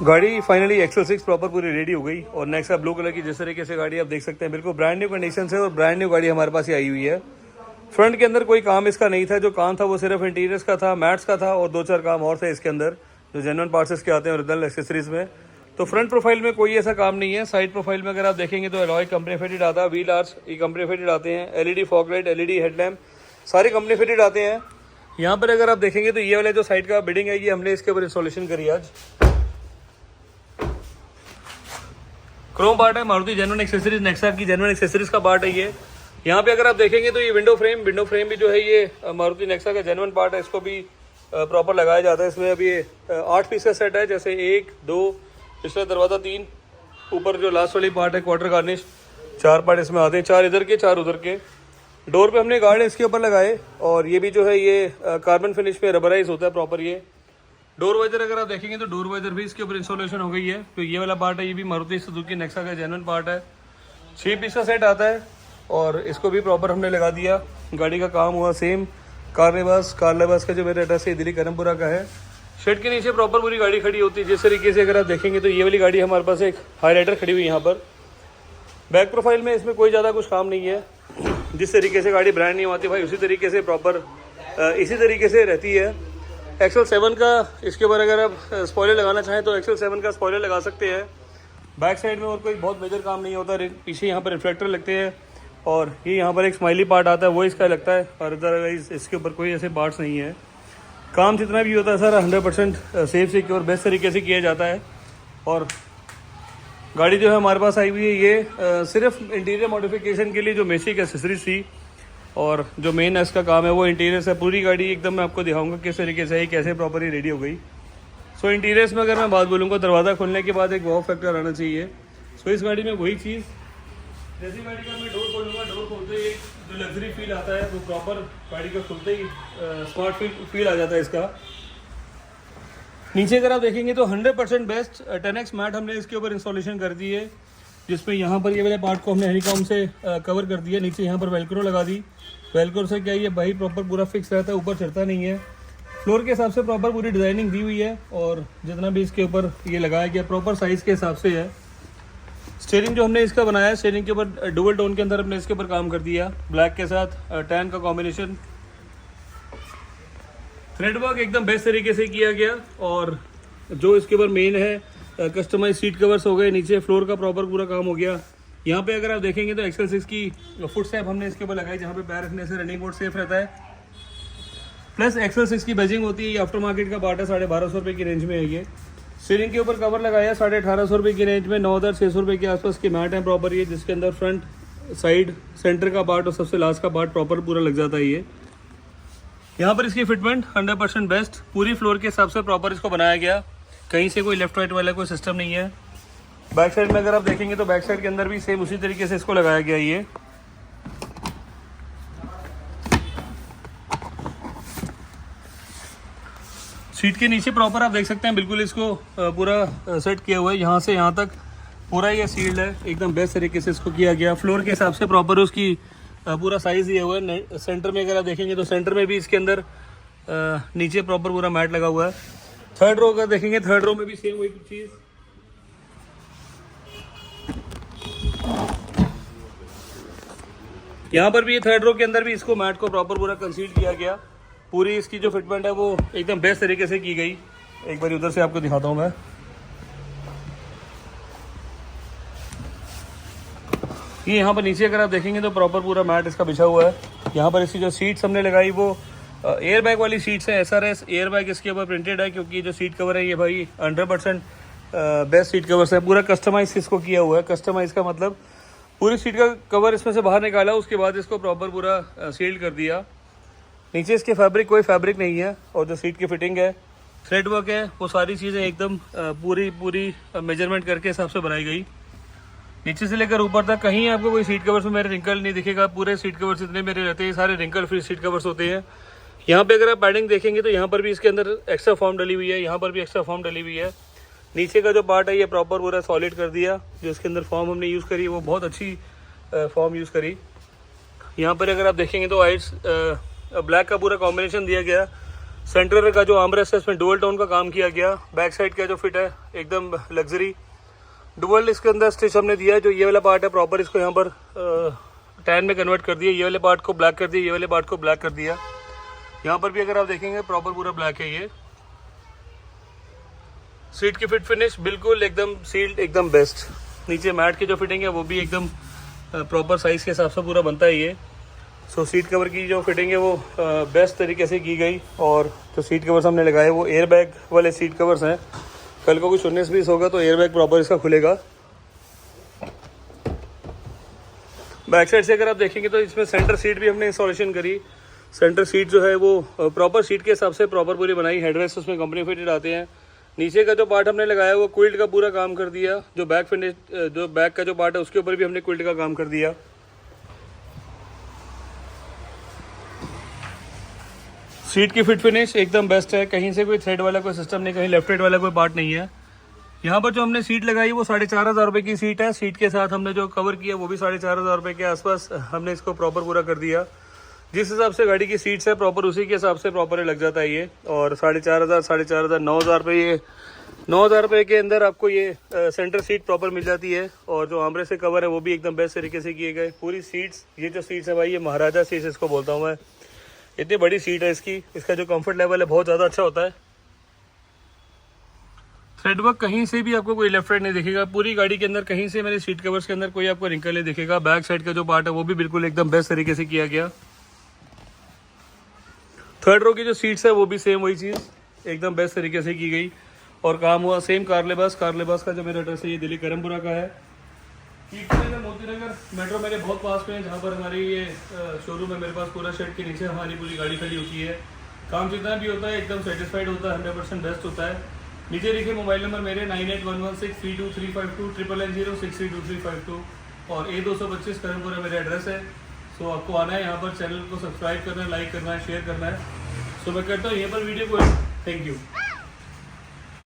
गाड़ी finally Excel 6 proper पूरी ready हो गई और नेक्सा ब्लू कलर की जिस तरीके से गाड़ी आप देख सकते हैं बिल्कुल ब्रांड न्यू कंडीशन से और ब्रांड न्यू गाड़ी हमारे पास ही आई हुई है। फ्रंट के अंदर कोई काम इसका नहीं था, जो काम था वो सिर्फ इंटीरियर्स का था, मैट्स का था और 2-4 काम और थे इसके अंदर जो जेन्युइन पार्ट्स के आते हैं ओरिजिनल एक्सेसरीज में। तो फ्रंट प्रोफाइल में कोई ऐसा काम नहीं है। साइड प्रोफाइल में अगर आप देखेंगे तो अलॉय कंपनी फिटेड आता है, व्हील आर्च ये कंपनी फिटेड आते हैं, LED fog light, LED headlamp सारे कंपनी फिटेड आते हैं। यहाँ पर अगर आप देखेंगे तो ये वाले जो साइड का बिडिंग है ये हमने इसके ऊपर इंस्टॉलेशन करी आज। क्रोम पार्ट है, मारुति जेन्युइन एक्सेसरीज, नेक्सा की जेन्युइन एक्सेसरीज का पार्ट है ये। यहाँ पे अगर आप देखेंगे तो ये विंडो फ्रेम भी जो है ये मारुति नेक्सा का जेन्युइन पार्ट है, इसको भी प्रॉपर लगाया जाता है। इसमें अभी 8 पीस का सेट है, जैसे 1, 2, पिछला दरवाज़ा 3, ऊपर जो लास्ट वाली पार्ट है क्वार्टर गार्निश, 4 पार्ट इसमें आते हैं, 4 इधर के 4 उधर के। डोर पे हमने गार्ड इसके ऊपर लगाए और ये भी जो है ये कार्बन फिनिश में रबराइज होता है प्रॉपर। ये डोर वाइजर अगर आप देखेंगे तो डोर वाइजर भी इसके ऊपर इंस्टॉलेशन हो गई है। तो ये वाला पार्ट है, ये भी मारुति सुजुकी नेक्सा का जेन्युइन पार्ट है। 6 पीस का सेट आता है और इसको भी प्रॉपर हमने लगा दिया। गाड़ी का काम हुआ सेम। कारलेबास का जो मेरा एड्रेस है दिल्ली करमपुरा का है। शेड के नीचे प्रॉपर पूरी गाड़ी खड़ी होती है। जिस तरीके से अगर आप देखेंगे तो ये वाली गाड़ी हमारे पास एक हाईलाइटर खड़ी हुई है यहाँ पर। बैक प्रोफाइल में इसमें कोई ज़्यादा कुछ काम नहीं है। जिस तरीके से गाड़ी ब्रांड नहीं होती भाई उसी तरीके से प्रॉपर इसी तरीके से रहती है। एक्सेल 7 का इसके ऊपर अगर आप स्पॉइलर लगाना चाहें तो एक्सेल 7 का स्पॉइलर लगा सकते हैं। बैक साइड में और कोई बहुत मेजर काम नहीं होता। पीछे यहाँ पर रिफ्लेक्टर लगते हैं और ये यहाँ पर एक स्माइली पार्ट आता है वो इसका लगता है और अदरवाइज इसके ऊपर कोई ऐसे पार्ट्स नहीं है। काम जितना भी होता है सर 100% सेफ सिक्योर बेस्ट तरीके से किया जाता है। और गाड़ी जो है हमारे पास आई हुई है ये सिर्फ इंटीरियर मॉडिफिकेशन के लिए जो बेसिक एक्सेसरीज थी और जो मेन इसका काम है वो इंटीरियर्स है। पूरी गाड़ी एकदम मैं आपको दिखाऊंगा किस तरीके से कैसे प्रॉपरली रेडी हो गई। सो इंटीरियर्स में अगर मैं बात बोलूँगा दरवाज़ा खोलने के बाद एक वाव फैक्टर आना चाहिए। सो इस गाड़ी में वही चीज़, जैसी गाड़ी का मैं डोर खोलूँगा डोर खोलते ही जो लग्जरी फील आता है वो प्रॉपर गाड़ी का खुलते ही स्मार्ट फील आ जाता है इसका। नीचे अगर आप देखेंगे तो 100% बेस्ट 10x मैट हमने इसके ऊपर इंस्टॉलेशन कर दी है, जिसमें यहाँ पर ये वाले पार्ट को हमने हनीकॉम से कवर कर दिया। नीचे यहाँ पर वेलक्रो लगा दी। वेलक्रो से क्या ये भाई प्रॉपर पूरा फिक्स रहता है, ऊपर चढ़ता नहीं है। फ्लोर के हिसाब से प्रॉपर पूरी डिज़ाइनिंग दी हुई है और जितना भी इसके ऊपर ये लगाया गया प्रॉपर साइज़ के हिसाब से है। स्टीयरिंग जो हमने इसका बनाया है स्टीयरिंग के ऊपर डुअल टोन के अंदर हमने इसके ऊपर काम कर दिया। ब्लैक के साथ टैन का कॉम्बिनेशन, थ्रेड वर्क एकदम बेस्ट तरीके से किया गया। और जो इसके ऊपर मेन है कस्टमाइज सीट कवर्स हो गए, नीचे फ्लोर का प्रॉपर पूरा काम हो गया। यहाँ पे अगर आप देखेंगे तो एक्सेल 6 की फुट स्टेप हमने इसके ऊपर लगाई जहाँ पे पैर रखने से रनिंग मोड सेफ रहता है। प्लस एक्सेल 6 की बैजिंग होती है, ये आफ्टर मार्केट का पार्ट है, 1250 रुपये की रेंज में है ये। स्टीयरिंग के ऊपर कवर लगाया 1850 रुपये की रेंज में। 9600 रुपये के आसपास की मैट है प्रॉपर ये, जिसके अंदर फ्रंट साइड सेंटर का पार्ट और सबसे लास्ट का पार्ट प्रॉपर पूरा लग जाता है ये। यहाँ पर इसकी फिटमेंट 100% बेस्ट, पूरी फ्लोर के हिसाब से प्रॉपर इसको बनाया गया, कहीं से कोई लेफ्ट राइट वाला कोई सिस्टम नहीं है। बैक साइड में अगर आप देखेंगे तो बैक साइड के अंदर भी सेम उसी तरीके से इसको लगाया गया ये। सीट के नीचे प्रॉपर आप देख सकते हैं बिल्कुल इसको पूरा सेट किया हुआ है, यहाँ से यहाँ तक पूरा ये सील्ड है, एकदम बेस्ट तरीके से इसको किया गया। फ्लोर के हिसाब से प्रॉपर उसकी पूरा साइज दिया हुआ है। सेंटर में अगर आप देखेंगे तो सेंटर में भी इसके अंदर नीचे प्रॉपर पूरा मैट लगा हुआ है। थर्ड रो अगर देखेंगे थर्ड रो में भी सेम वही चीज़। यहाँ पर भी थर्ड रो के अंदर भी इसको मैट को प्रॉपर पूरा कंसील किया गया। पूरी इसकी जो फिटमेंट है वो एकदम बेस्ट तरीके से की गई। एक बार उधर से आपको दिखाता हूँ मैं। ये यहाँ पर नीचे अगर आप देखेंगे तो प्रॉपर पूरा मैट इसका बिछा हुआ है। यहाँ पर इसकी जो सीट्स हमने लगाई वो एयर बैग वाली सीट्स है। SRS एयर बैग इसके ऊपर प्रिंटेड है, क्योंकि जो सीट कवर है ये भाई 100% बेस्ट सीट कवर्स है। पूरा कस्टमाइज इसको किया हुआ है। कस्टमाइज का मतलब पूरी सीट का कवर इसमें से बाहर निकाला, उसके बाद इसको प्रॉपर पूरा सील्ड कर दिया। नीचे इसके फैब्रिक कोई फैब्रिक नहीं है और जो सीट की फिटिंग है थ्रेड वर्क है वो सारी चीज़ें एकदम पूरी मेजरमेंट करके हिसाब से बनाई गई। नीचे से लेकर ऊपर तक कहीं आपको कोई सीट कवर्स में मेरे रिंकल नहीं दिखेगा। पूरे सीट कवर्स जितने मेरे रहते हैं सारे रिंकल फ्री सीट कवर्स होते हैं। यहाँ पे अगर आप पैडिंग देखेंगे तो यहाँ पर भी इसके अंदर एक्स्ट्रा फॉर्म डली हुई है, यहाँ पर भी एक्स्ट्रा फॉर्म डली हुई है। नीचे का जो पार्ट है ये प्रॉपर पूरा सॉलिड कर दिया। जो इसके अंदर फॉर्म हमने यूज़ करी वो बहुत अच्छी फॉर्म यूज़ करी। यहाँ पर अगर आप देखेंगे तो वाइट्स ब्लैक का पूरा कॉम्बिनेशन दिया गया। सेंटर का जो आर्मरेस्ट है इसमें डुअल टोन का काम किया गया। बैक साइड का जो फिट है एकदम लग्जरी डुअल इसके अंदर स्टिच हमने दिया है। जो ये वाला पार्ट है प्रॉपर इसको यहाँ पर टैन में कन्वर्ट कर दिया, ये वाले पार्ट को ब्लैक कर दिया, ये वाले पार्ट को ब्लैक कर दिया। यहाँ पर भी अगर आप देखेंगे प्रॉपर पूरा ब्लैक है। ये सीट की फिट फिनिश बिल्कुल एकदम सील्ड, एकदम बेस्ट। नीचे मैट की जो फिटिंग है वो भी एकदम प्रॉपर साइज़ के हिसाब से पूरा बनता है ये। सो सीट कवर की जो फिटिंग है वो बेस्ट तरीके से की गई। और जो सीट कवर्स हमने लगाए वो एयर बैग वाले सीट कवर्स हैं। कल को कुछ 19-20 होगा तो एयर बैग प्रॉपर इसका खुलेगा। बैक साइड से अगर आप देखेंगे तो इसमें सेंटर सीट भी हमने इंस्टॉलेशन करी। सेंटर सीट जो है वो प्रॉपर सीट के हिसाब से प्रॉपर पूरी बनाई। हेडरेस्ट उसमें कंपनी फिटेड आते हैं। नीचे का जो पार्ट हमने लगाया वो क्विल्ट का पूरा काम कर दिया। जो बैक फिनिश, जो बैक का जो पार्ट है उसके ऊपर भी हमने क्विल्ट का काम कर दिया। सीट की फिट फिनिश एकदम बेस्ट है। कहीं से कोई थ्रेड वाला कोई सिस्टम नहीं, कहीं लेफ्ट राइट वाला कोई पार्ट नहीं है। यहाँ पर जो हमने सीट लगाई वो 4,500 रुपये की सीट है। सीट के साथ हमने जो कवर किया वो भी 4,500 रुपये के आसपास हमने इसको प्रॉपर पूरा कर दिया। जिस हिसाब से गाड़ी की सीट्स है प्रॉपर उसी के हिसाब से प्रॉपर लग जाता है ये। और 4,500, 9,000 रुपये, ये 9,000 रुपये के अंदर आपको ये सेंटर सीट प्रॉपर मिल जाती है। और जो आमरे से कवर है वो भी एकदम बेस्ट तरीके से किए गए। पूरी सीट्स, ये जो सीट्स है भाई ये महाराजा सीट्स इसको बोलता हूँ मैं। इतनी बड़ी सीट है इसकी, इसका जो कंफर्ट लेवल है बहुत ज़्यादा अच्छा होता है। थ्रेडवर्क कहीं से भी आपको कोई लेफ्ट राइट नहीं दिखेगा। पूरी गाड़ी के अंदर कहीं से मेरे सीट कवर्स के अंदर कोई आपको रिंकल नहीं दिखेगा। बैक साइड का जो पार्ट है वो भी बिल्कुल एकदम बेस्ट तरीके से किया गया। थर्ड रो की जो सीट्स है वो भी सेम वही चीज़ एकदम बेस्ट तरीके से की गई और काम हुआ। सेम कारलेबास का जो मेरा एड्रेस है ये दिल्ली करमपुरा का है। मोती नगर मेट्रो मेरे बहुत पास में है, जहाँ पर हमारी ये शोरूम है। मेरे पास पूरा शेड के नीचे हमारी पूरी गाड़ी खड़ी होती है। काम जितना भी होता है एकदम सेटिस्फाइड होता है, 100% बेस्ट होता है। नीचे लिखे मोबाइल नंबर मेरे 9811632352 99906325352 और A225 करमपुरा मेरा एड्रेस है। सो आपको आना है यहाँ पर, चैनल को सब्सक्राइब करना है, लाइक करना है, शेयर करना है। सो मैं करता हूँ यहाँ पर वीडियो को। Thank you.